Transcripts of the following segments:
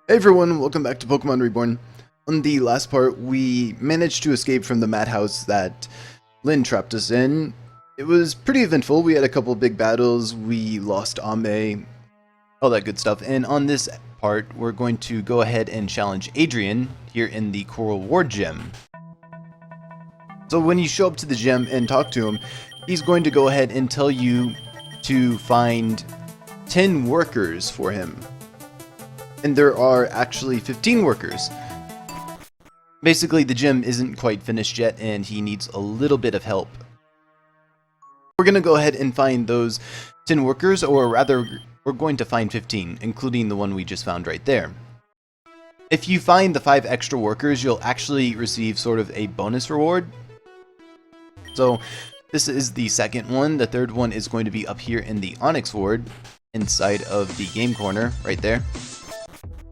Hey everyone, welcome back to Pokemon Reborn. On the last part, we managed to escape from the madhouse that Lynn trapped us in. It was pretty eventful. We had a couple big battles, we lost Ame, all that good stuff. And on this part, we're going to go ahead and challenge Adrienn here in the Coral Ward Gym. So when you show up to the gym and talk to him, he's going to go ahead and tell you to find 10 workers for him. And there are actually 15 workers. Basically, the gym isn't quite finished yet, and he needs a little bit of help. We're going to go ahead and find those 10 workers, or rather, we're going to find 15, including the one we just found right there. If you find the 5 extra workers, you'll actually receive sort of a bonus reward. So, this is the second one. The third one is going to be up here in the Onyx Ward, inside of the game corner, right there.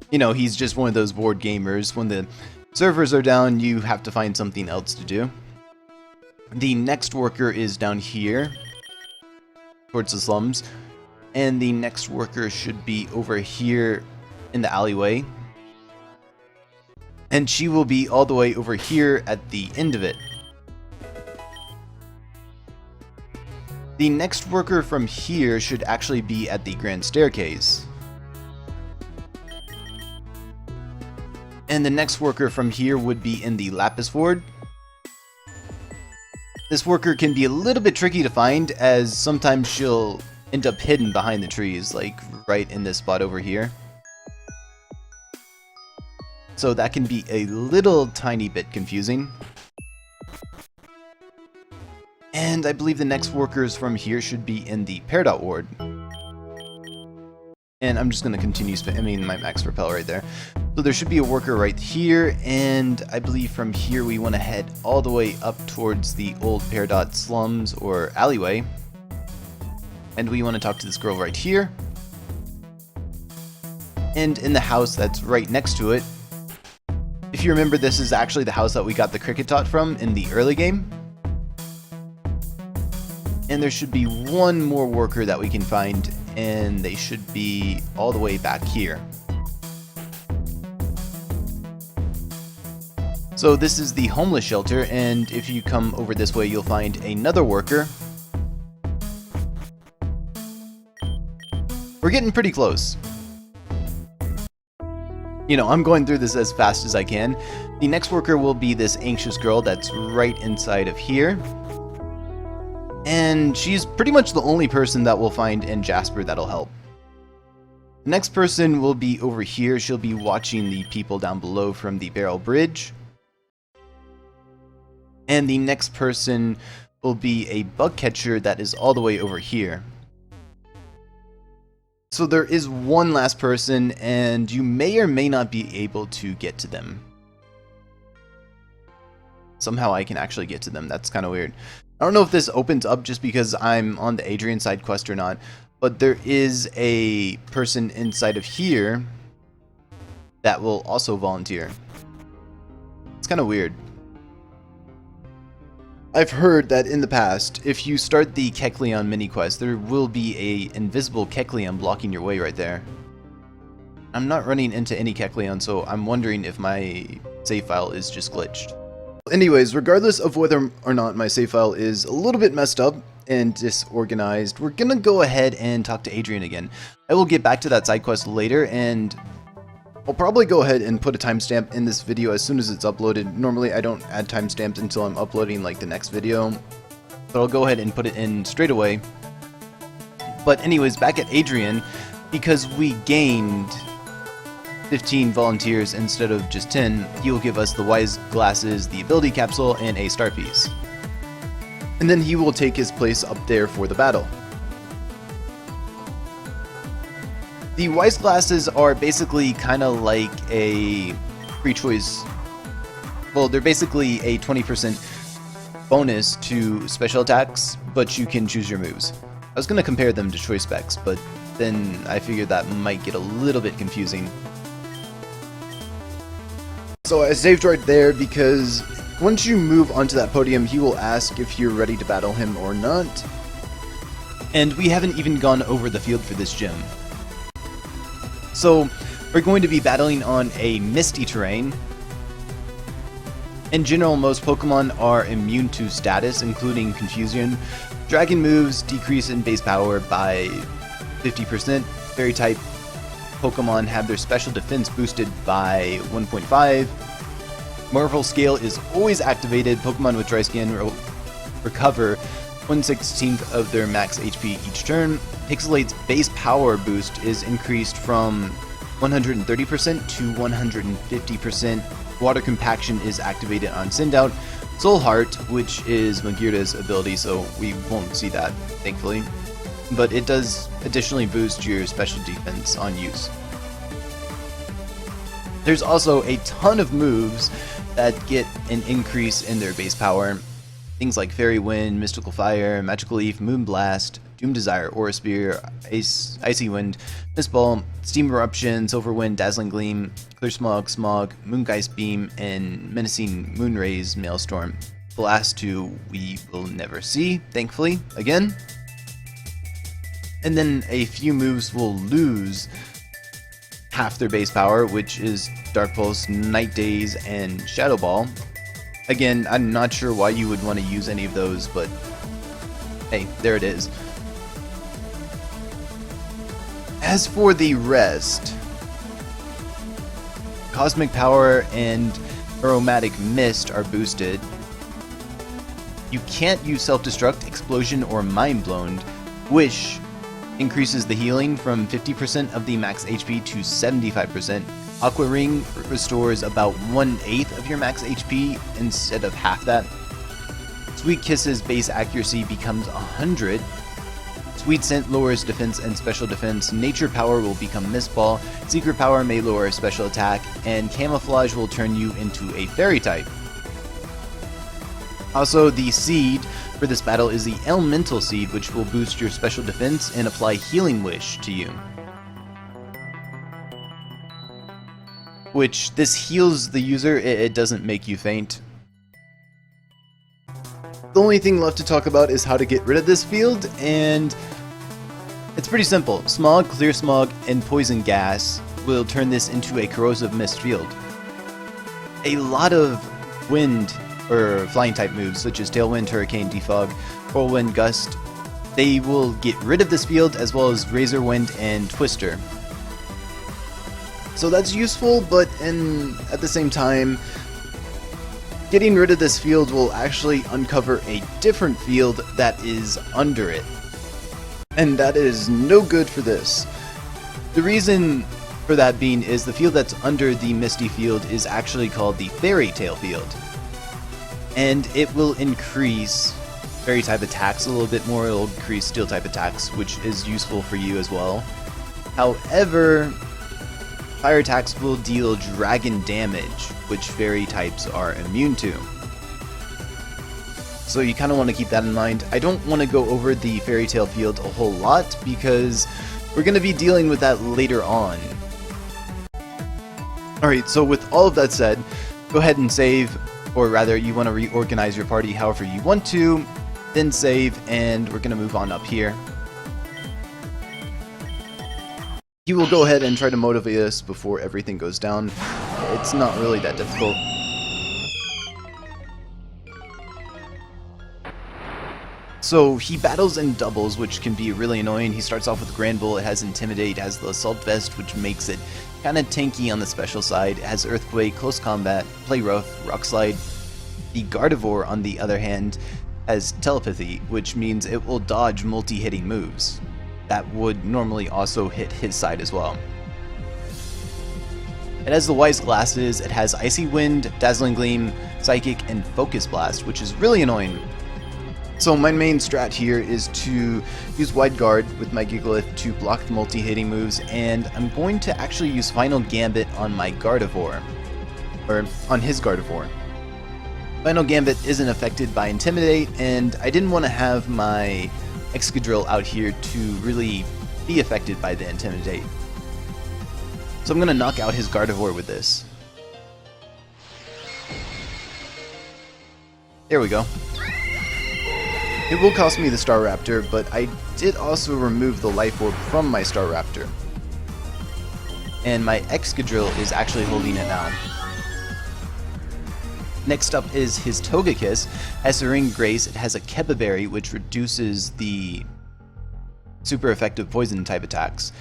You know, he's just one of those bored gamers. When the servers are down, you have to find something else to do. The next worker is down here, towards the slums. And the next worker should be over here in the alleyway. And she will be all the way over here at the end of it. The next worker from here should actually be at the Grand Staircase. And the next worker from here would be in the Lapis Ward. This worker can be a little bit tricky to find, as sometimes she'll end up hidden behind the trees, like right in this spot over here. So that can be a little tiny bit confusing. And I believe the next workers from here should be in the Peridot Ward. And I'm just going to continue spamming my max repel right there. So there should be a worker right here, and I believe from here we want to head all the way up towards the old Peridot slums or alleyway. And we want to talk to this girl right here. And in the house that's right next to it. If you remember, this is actually the house that we got the cricket tot from in the early game. And there should be one more worker that we can find, and they should be all the way back here. So this is the homeless shelter, and if you come over this way, you'll find another worker. We're getting pretty close. You know, I'm going through this as fast as I can. The next worker will be this anxious girl that's right inside of here. And she's pretty much the only person that we'll find in Jasper that'll help. The next person will be over here. She'll be watching the people down below from the barrel bridge. And the next person will be a bug catcher that is all the way over here. So there is one last person, and you may or may not be able to get to them. Somehow I can actually get to them. That's kind of weird. I don't know if this opens up just because I'm on the Adrienn side quest or not, but there is a person inside of here that will also volunteer. It's kind of weird. I've heard that in the past, if you start the Kecleon mini quest, there will be a invisible Kecleon blocking your way right there. I'm not running into any Kecleon, so I'm wondering if my save file is just glitched. Anyways, regardless of whether or not my save file is a little bit messed up and disorganized, we're gonna go ahead and talk to Adrienn again. I will get back to that side quest later, and I'll probably go ahead and put a timestamp in this video as soon as it's uploaded. Normally I don't add timestamps until I'm uploading like the next video, but I'll go ahead and put it in straight away. But anyways, back at Adrienn, because we gained 15 volunteers instead of just 10, he will give us the Wise Glasses, the Ability Capsule, and a Star Piece. And then he will take his place up there for the battle. The Wise Glasses are basically kind of like a free choice. Well, they're basically a 20% bonus to special attacks, but you can choose your moves. I was going to compare them to choice specs, but then I figured that might get a little bit confusing. So I saved right there because once you move onto that podium, he will ask if you're ready to battle him or not. And we haven't even gone over the field for this gym. So We're going to be battling on a Misty terrain. In general, most Pokemon are immune to status, including Confusion. Dragon moves decrease in base power by 50%. Fairy type Pokemon have their special defense boosted by 1.5. Marvel Scale is always activated. Pokemon with Dry Skin will recover 1/16 of their max HP each turn. Pixelate's base power boost is increased from 130% to 150%. Water Compaction is activated on Sendout. Soul Heart, which is Magirda's ability, so we won't see that, thankfully. But it does additionally boost your special defense on use. There's also a ton of moves that get an increase in their base power. Things like Fairy Wind, Mystical Fire, Magical Leaf, Moonblast, Doom Desire, Aura Spear, Icy Wind, Mist Ball, Steam Eruption, Silver Wind, Dazzling Gleam, Clear Smog, Moongeist Beam, and Menacing Moonrays Maelstrom. The last two we will never see, thankfully, again. And then a few moves will lose half their base power, which is Dark Pulse, Night Daze, and Shadow Ball. Again, I'm not sure why you would want to use any of those, but hey, there it is. As for the rest, Cosmic Power and Aromatic Mist are boosted. You can't use Self-Destruct, Explosion, or Mind Blown. Wish increases the healing from 50% of the max HP to 75%. Aqua Ring restores about 1/8 of your max HP instead of half that. Sweet Kiss's base accuracy becomes 100. Sweet Scent lowers defense and special defense. Nature Power will become Mist Ball. Secret Power may lower special attack. And Camouflage will turn you into a Fairy type. Also, the seed for this battle is the Elemental Seed, which will boost your special defense and apply Healing Wish to you. Which, this heals the user, it doesn't make you faint. The only thing left to talk about is how to get rid of this field, and it's pretty simple. Smog, Clear Smog, and Poison Gas will turn this into a Corrosive Mist field. A lot of wind or flying type moves such as Tailwind, Hurricane, Defog, Whirlwind, Gust, they will get rid of this field, as well as Razor Wind and Twister. So that's useful, but at the same time, getting rid of this field will actually uncover a different field that is under it. And that is no good for this. The reason for that being is the field that's under the Misty field is actually called the Fairy Tail field. And it will increase Fairy type attacks a little bit more, it'll increase Steel type attacks, which is useful for you as well. However, Fire attacks will deal dragon damage, which Fairy types are immune to. So you kind of want to keep that in mind. I don't want to go over the Fairy Tail field a whole lot, because we're going to be dealing with that later on. Alright, so with all of that said, go ahead and save, or rather you want to reorganize your party however you want to, then save, and we're going to move on up here. He will go ahead and try to motivate us before everything goes down. It's not really that difficult. So he battles in doubles, which can be really annoying. He starts off with Granbull, it has Intimidate, it has the Assault Vest, which makes it kind of tanky on the special side. It has Earthquake, Close Combat, Play Rough, Rock Slide. The Gardevoir, on the other hand, has Telepathy, which means it will dodge multi-hitting moves that would normally also hit his side as well. It has the Wise Glasses, it has Icy Wind, Dazzling Gleam, Psychic, and Focus Blast, which is really annoying. So my main strat here is to use Wide Guard with my Gigalith to block the multi-hitting moves, and I'm going to actually use Final Gambit on my Gardevoir, or on his Gardevoir. Final Gambit isn't affected by Intimidate, and I didn't want to have my Excadrill out here to really be affected by the Intimidate. So I'm going to knock out his Gardevoir with this. There we go. It will cost me the Staraptor, but I did also remove the Life Orb from my Staraptor. and my Excadrill is actually holding it now. Next up is his Togekiss. Has Serene Grace, it has a Keba Berry, which reduces the super effective poison type attacks.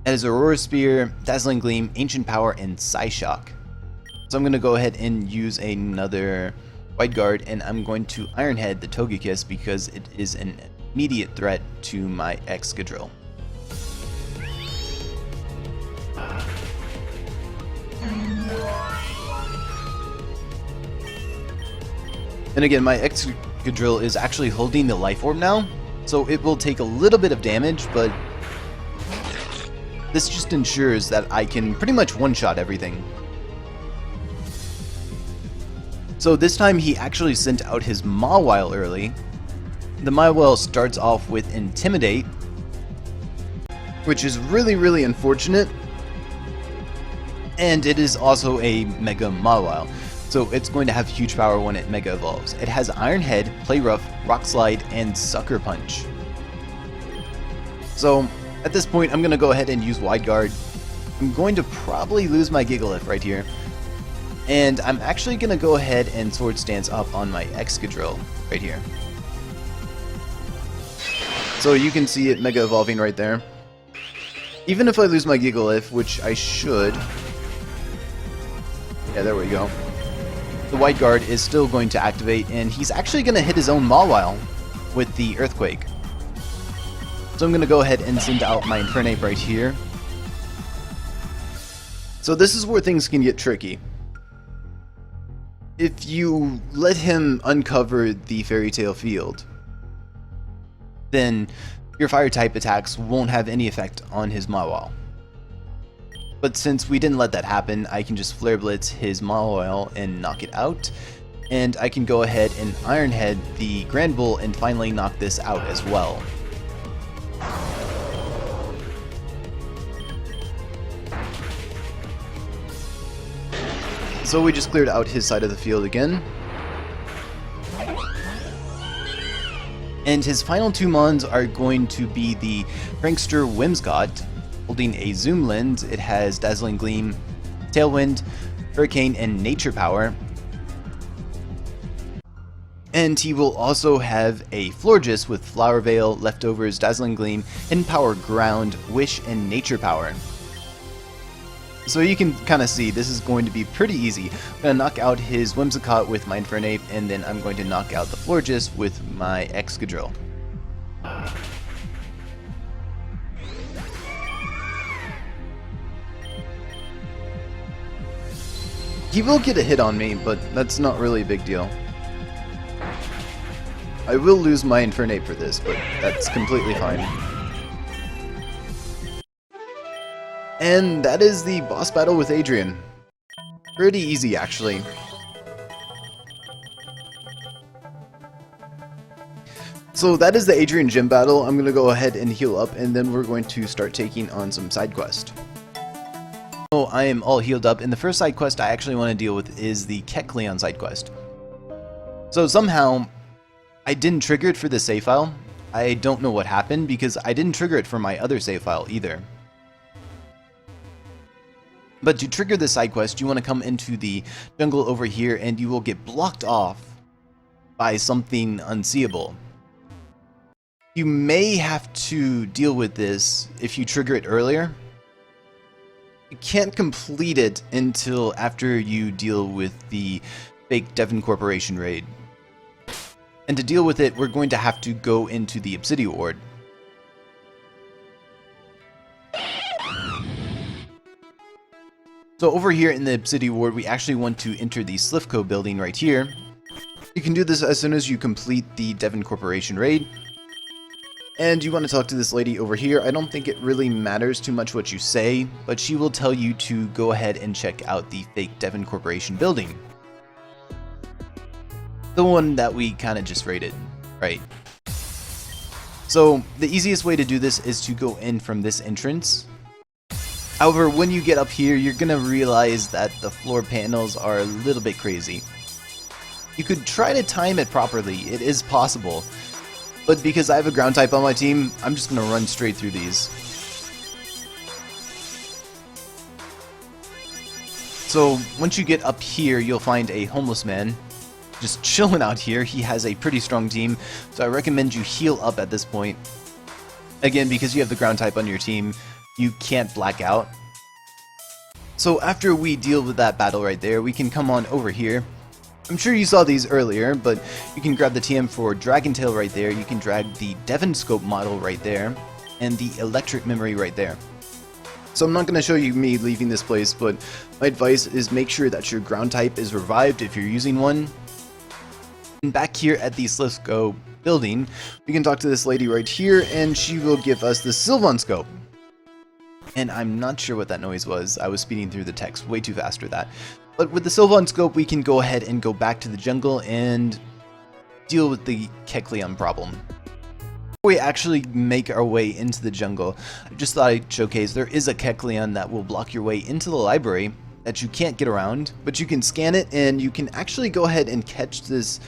It has Aurora Spear, Dazzling Gleam, Ancient Power, and Psyshock. So I'm going to go ahead and use another Wide Guard, and I'm going to Iron Head the Togekiss because it is an immediate threat to my Excadrill. And again, my Excadrill is actually holding the Life Orb now, so it will take a little bit of damage, but this just ensures that I can pretty much one-shot everything. So this time he actually sent out his Mawile early. The Mawile starts off with Intimidate, which is really unfortunate, and it is also a Mega Mawile. So it's going to have huge power when it Mega Evolves. It has Iron Head, Play Rough, Rock Slide, and Sucker Punch. So at this point, I'm going to go ahead and use Wide Guard. I'm going to probably lose my Gigalith right here. And I'm actually going to go ahead and Sword Stance up on my Excadrill right here. So you can see it Mega Evolving right there. Even if I lose my Gigalith, which I should. Yeah, there we go. The Wide Guard is still going to activate, and he's actually going to hit his own Mawile with the Earthquake. So I'm going to go ahead and send out my Infernape right here. So this is where things can get tricky. If you let him uncover the Fairy Tail field, then your Fire type attacks won't have any effect on his Mawile. But since we didn't let that happen, I can just Flare Blitz his Mawile and knock it out. And I can go ahead and Iron Head the Grand Bull and finally knock this out as well. So we just cleared out his side of the field again. And his final two mons are going to be the Prankster Whimsicott, holding a Zoom Lens. It has Dazzling Gleam, Tailwind, Hurricane, and Nature Power. And he will also have a Florges with Flower Veil, Leftovers, Dazzling Gleam, Hidden Power Ground, Wish, and Nature Power. So you can kind of see this is going to be pretty easy. I'm going to knock out his Whimsicott with my Infernape, and then I'm going to knock out the Florges with my Excadrill. He will get a hit on me, but that's not really a big deal. I will lose my Infernape for this, but that's completely fine. And that is the boss battle with Adrienn. Pretty easy, actually. So that is the Adrienn gym battle. I'm going to go ahead and heal up, and then we're going to start taking on some side quest. So I am all healed up, and the first side quest I actually want to deal with is the Kecleon side quest. So somehow I didn't trigger it for the save file. I don't know what happened because I didn't trigger it for my other save file either. But to trigger the side quest, you want to come into the jungle over here, and you will get blocked off by something unseeable. You may have to deal with this if you trigger it earlier. You can't complete it until after you deal with the fake Devon Corporation raid. And to deal with it, we're going to have to go into the Obsidian Ward. So over here in the Obsidian Ward, we actually want to enter the Slifco building right here. You can do this as soon as you complete the Devon Corporation raid. And you want to talk to this lady over here. I don't think it really matters too much what you say, but she will tell you to go ahead and check out the fake Devon Corporation building. The one that we kind of just raided, right? So the easiest way to do this is to go in from this entrance. However, when you get up here, you're going to realize that the floor panels are a little bit crazy. You could try to time it properly, it is possible. But because I have a ground type on my team, I'm just going to run straight through these. So once you get up here, you'll find a homeless man just chilling out here. He has a pretty strong team, so I recommend you heal up at this point. Again, because you have the ground type on your team, you can't black out. So after we deal with that battle right there, we can come on over here. I'm sure you saw these earlier, but you can grab the TM for Dragon Tail right there, you can drag the Devon Scope model right there, and the Electric Memory right there. So I'm not going to show you me leaving this place, but my advice is make sure that your ground type is revived if you're using one. And back here at the Slithscope building, we can talk to this lady right here, and she will give us the Sylvan Scope. And I'm not sure what that noise was. I was speeding through the text way too fast for that. But with the Sylvan Scope, we can go ahead and go back to the jungle and deal with the Kecleon problem. Before we actually make our way into the jungle, I just thought I'd showcase there is a Kecleon that will block your way into the library that you can't get around, but you can scan it and you can actually go ahead and catch this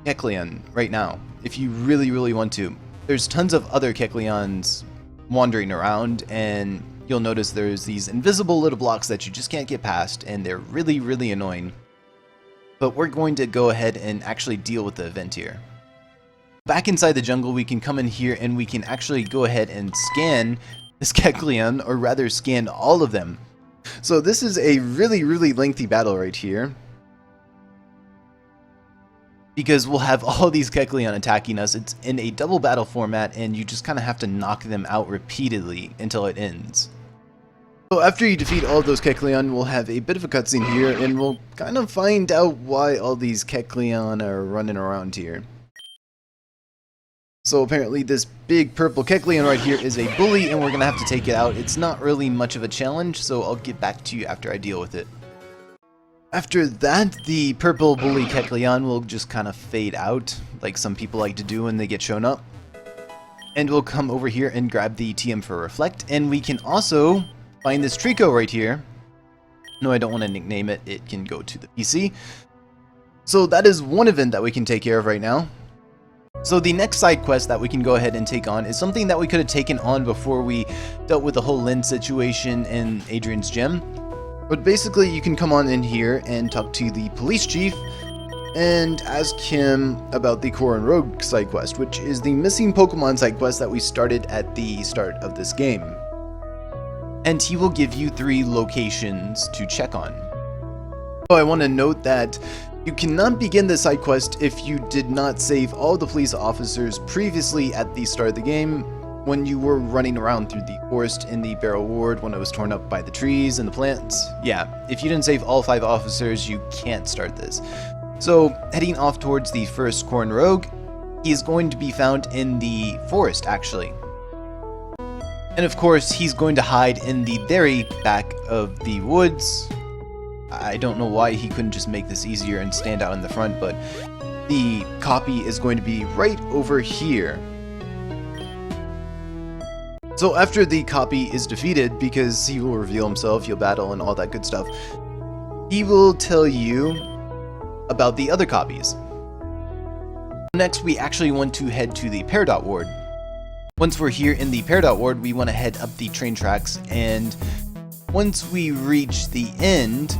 Kecleon right now if you really want to. There's tons of other Kecleons wandering around, and you'll notice there's these invisible little blocks that you just can't get past, and they're really annoying. But we're going to go ahead and actually deal with the event here. Back inside the jungle, we can come in here and we can actually go ahead and scan this Kecleon, or rather scan all of them. So this is a really lengthy battle right here, because we'll have all these Kecleon attacking us. It's in a double battle format, and you just kind of have to knock them out repeatedly until it ends. So after you defeat all of those Kecleon, we'll have a bit of a cutscene here, and we'll kind of find out why all these Kecleon are running around here. So apparently this big purple Kecleon right here is a bully, and we're going to have to take it out. It's not really much of a challenge, so I'll get back to you after I deal with it. After that, the purple bully Kecleon will just kind of fade out, like some people like to do when they get shown up. And we'll come over here and grab the TM for Reflect, and we can also find this Treecko right here. No, I don't want to nickname it, it can go to the PC. So that is one event that we can take care of right now. So the next side quest that we can go ahead and take on is something that we could have taken on before we dealt with the whole Lynn situation in Adrienn's gym. But basically, you can come on in here and talk to the police chief and ask him about the Corin Rogue side quest, which is the missing Pokemon side quest that we started at the start of this game. And he will give you 3 locations to check on. So I want to note that you cannot begin the side quest if you did not save all the police officers previously at the start of the game, when you were running around through the forest in the Barrow Ward when it was torn up by the trees and the plants. Yeah, if you didn't save all 5 officers, you can't start this. So, heading off towards the first Corin Rogue, he is going to be found in the forest, actually. And of course, he's going to hide in the very back of the woods. I don't know why he couldn't just make this easier and stand out in the front, but the copy is going to be right over here. So after the copy is defeated, because he will reveal himself, he'll battle and all that good stuff, he will tell you about the other copies. Next, we actually want to head to the Peridot Ward. Once we're here in the Peridot Ward, we want to head up the train tracks, and once we reach the end,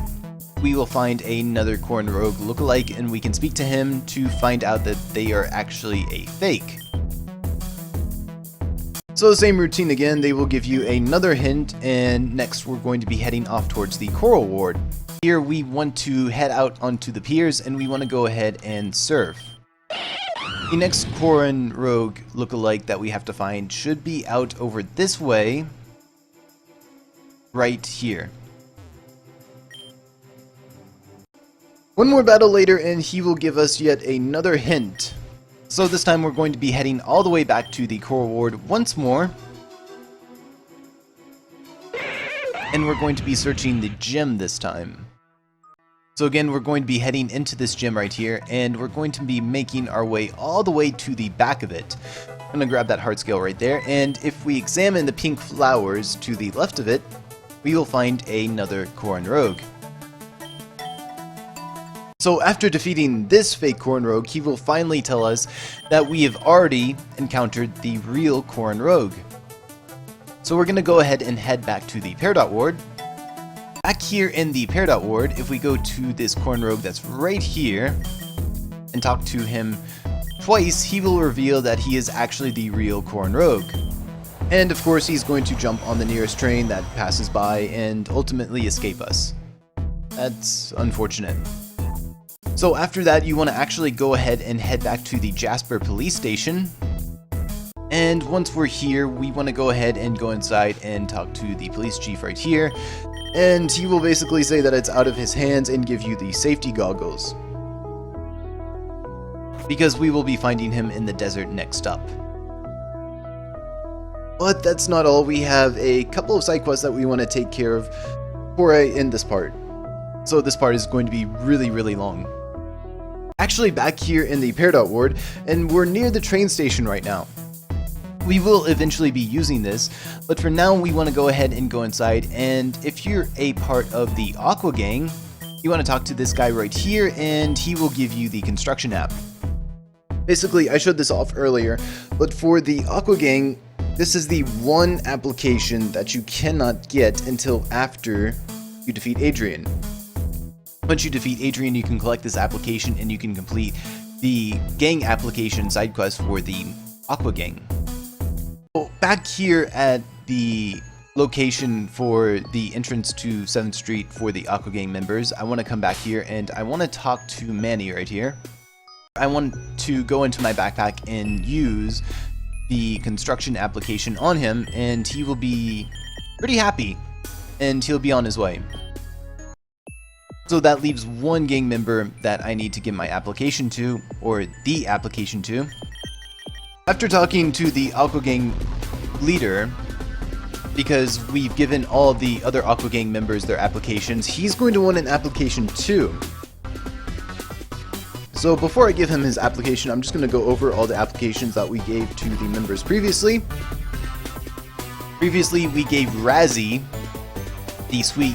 we will find another Corin Rogue lookalike, and we can speak to him to find out that they are actually a fake. So the same routine again, they will give you another hint, and next we're going to be heading off towards the Coral Ward. Here we want to head out onto the piers, and we want to go ahead and surf. The next Corin Rogue lookalike that we have to find should be out over this way, right here. One more battle later and he will give us yet another hint. So this time we're going to be heading all the way back to the Coral Ward once more. And we're going to be searching the gym this time. So again, we're going to be heading into this gym right here, and we're going to be making our way all the way to the back of it. I'm going to grab that heart scale right there, and if we examine the pink flowers to the left of it, we will find another Corin Rogue. So after defeating this fake Corin Rogue, he will finally tell us that we have already encountered the real Corin Rogue. So we're going to go ahead and head back to the Peridot Ward. Back back here in the Peridot ward, if we go to this Corin rogue that's right here and talk to him twice, he will reveal that he is actually the real Corin rogue. And of course, he's going to jump on the nearest train that passes by and ultimately escape us. That's unfortunate. So after that, you want to actually go ahead and head back to the Jasper police station. And once we're here, we want to go ahead and go inside and talk to the police chief right here. And he will basically say that it's out of his hands and give you the safety goggles, because we will be finding him in the desert next up. But that's not all. We have a couple of side quests that we want to take care of before I end this part. So this part is going to be really long. Actually back here in the Peridot ward, and we're near the train station right now. We will eventually be using this, but for now we want to go ahead and go inside, and if you're a part of the Aqua Gang, you want to talk to this guy right here, and he will give you the construction app. Basically, I showed this off earlier, but for the Aqua Gang, this is the one application that you cannot get until after you defeat Adrienn. Once you defeat Adrienn, you can collect this application and you can complete the gang application side quest for the Aqua Gang. So back here at the location for the entrance to 7th Street for the Aqua Gang members, I want to come back here and I want to talk to Manny right here. I want to go into my backpack and use the construction application on him, and he will be pretty happy and he'll be on his way. So that leaves one gang member that I need to give my application to, or the application to. After talking to the Aqua Gang leader, because we've given all the other Aqua Gang members their applications, he's going to want an application too. So before I give him his application, I'm just going to go over all the applications that we gave to the members previously. Previously, we gave Razzie the Sweet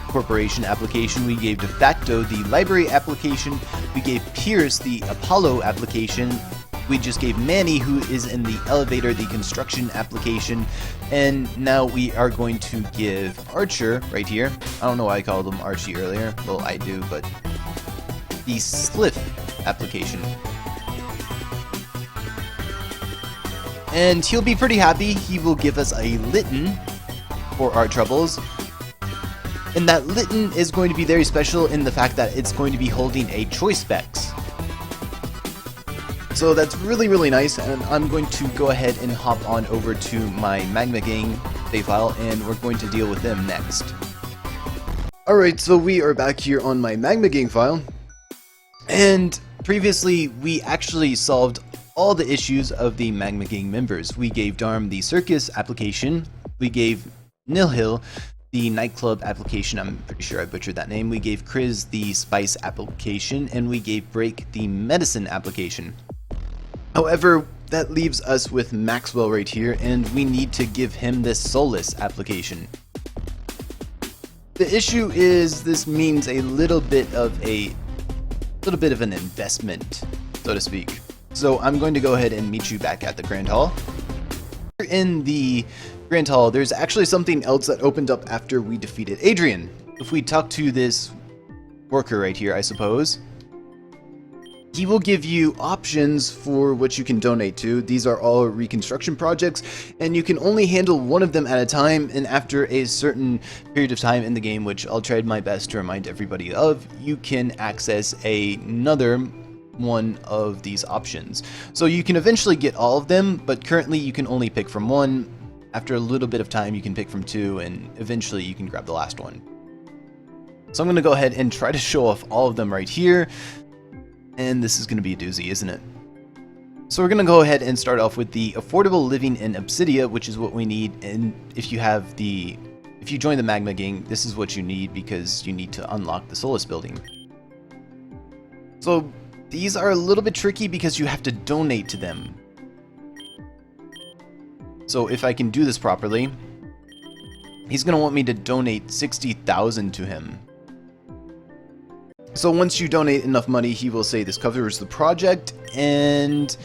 Corporation application, we gave De Facto the Library application, we gave Pierce the Apollo application, we just gave Manny, who is in the elevator, the construction application, and now we are going to give Archer right here. I don't know why I called him Archie earlier. Well, I do, but the Sliff application. And he'll be pretty happy. He will give us a Litten for our troubles. And that Litten is going to be very special in the fact that it's going to be holding a choice specs. So that's really nice, and I'm going to go ahead and hop on over to my Magma Gang save file, and we're going to deal with them next. Alright, so we are back here on my Magma Gang file, and previously we actually solved all the issues of the Magma Gang members. We gave Darm the Circus application, we gave Nilhil the Nightclub application, I'm pretty sure I butchered that name, we gave Kriz the Spice application, and we gave Break the Medicine application. However, that leaves us with Maxwell right here, and we need to give him this Solace application. The issue is this means a little bit of an investment, so to speak. So I'm going to go ahead and meet you back at the Grand Hall. In the Grand Hall, there's actually something else that opened up after we defeated Adrienn. If we talk to this worker right here, I suppose, he will give you options for what you can donate to. These are all reconstruction projects, and you can only handle one of them at a time, and after a certain period of time in the game, which I'll try my best to remind everybody of, you can access another one of these options. So you can eventually get all of them, but currently you can only pick from one. After a little bit of time, you can pick from two, and eventually you can grab the last one. So I'm going to go ahead and try to show off all of them right here. And this is going to be a doozy, isn't it? So we're going to go ahead and start off with the affordable living in Obsidia, which is what we need. And if you join the Magma Gang, this is what you need because you need to unlock the Solace building. So these are a little bit tricky because you have to donate to them. So if I can do this properly, he's going to want me to donate 60,000 to him. So once you donate enough money, he will say this covers the project, and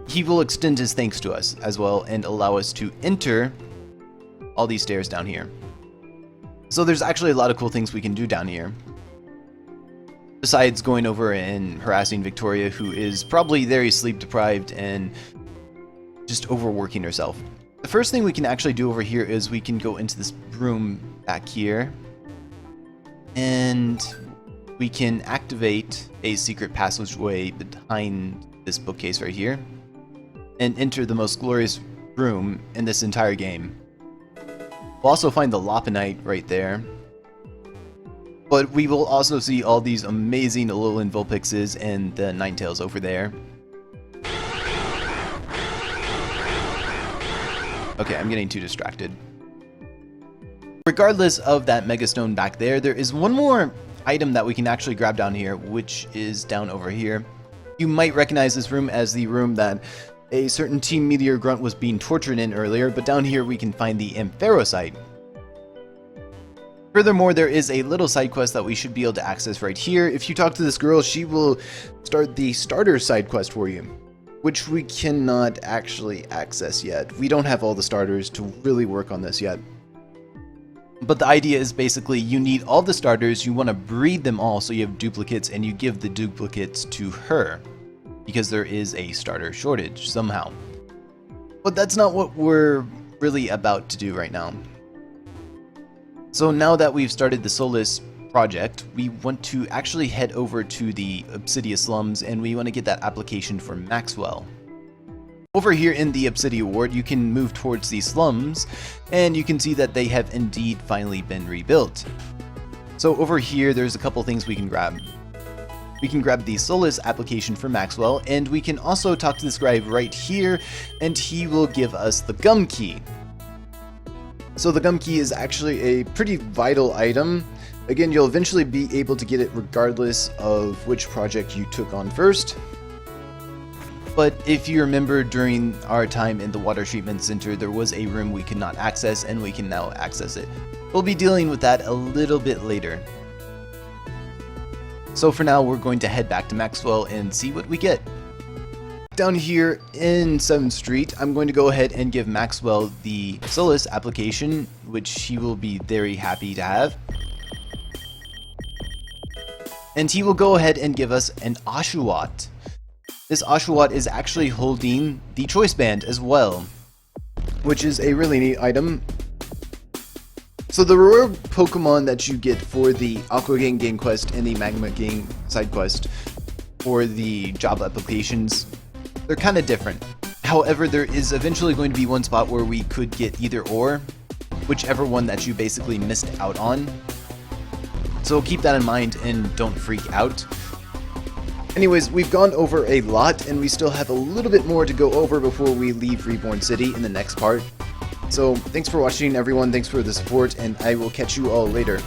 he will extend his thanks to us as well and allow us to enter all these stairs down here. So there's actually a lot of cool things we can do down here. Besides going over and harassing Victoria, who is probably very sleep deprived and just overworking herself. The first thing we can actually do over here is we can go into this room back here. And we can activate a secret passageway behind this bookcase right here. And enter the most glorious room in this entire game. We'll also find the Lopunnite right there. But we will also see all these amazing Alolan Vulpixes and the Ninetales over there. Okay, I'm getting too distracted. Regardless of that Megastone back there, there is one more item that we can actually grab down here, which is down over here. You might recognize this room as the room that a certain Team Meteor Grunt was being tortured in earlier, but down here we can find the Ampharosite. Furthermore, there is a little side quest that we should be able to access right here. If you talk to this girl, she will start the starter side quest for you, which we cannot actually access yet. We don't have all the starters to really work on this yet. But the idea is basically you need all the starters, you want to breed them all so you have duplicates, and you give the duplicates to her, because there is a starter shortage somehow. But that's not what we're really about to do right now. So now that we've started the Solus project, we want to actually head over to the Obsidia slums, and we want to get that application for Maxwell. Over here in the Obsidia ward, you can move towards these slums, and you can see that they have indeed finally been rebuilt. So over here, there's a couple things we can grab. We can grab the Solus application for Maxwell, and we can also talk to this guy right here, and he will give us the Gum Key. So the Gum Key is actually a pretty vital item. Again, you'll eventually be able to get it regardless of which project you took on first. But if you remember, during our time in the Water Treatment Center, there was a room we could not access, and we can now access it. We'll be dealing with that a little bit later. So for now, we're going to head back to Maxwell and see what we get. Down here in 7th Street, I'm going to go ahead and give Maxwell the Solus application, which he will be very happy to have. And he will go ahead and give us an Oshawott. This Oshawott is actually holding the Choice Band as well, which is a really neat item. So the reward Pokemon that you get for the Aqua Gang quest and the Magma Gang side quest for the job applications, they're kind of different. However, there is eventually going to be one spot where we could get either or, whichever one that you basically missed out on. So keep that in mind and don't freak out. Anyways, we've gone over a lot, and we still have a little bit more to go over before we leave Reborn City in the next part. So thanks for watching, everyone, thanks for the support, and I will catch you all later.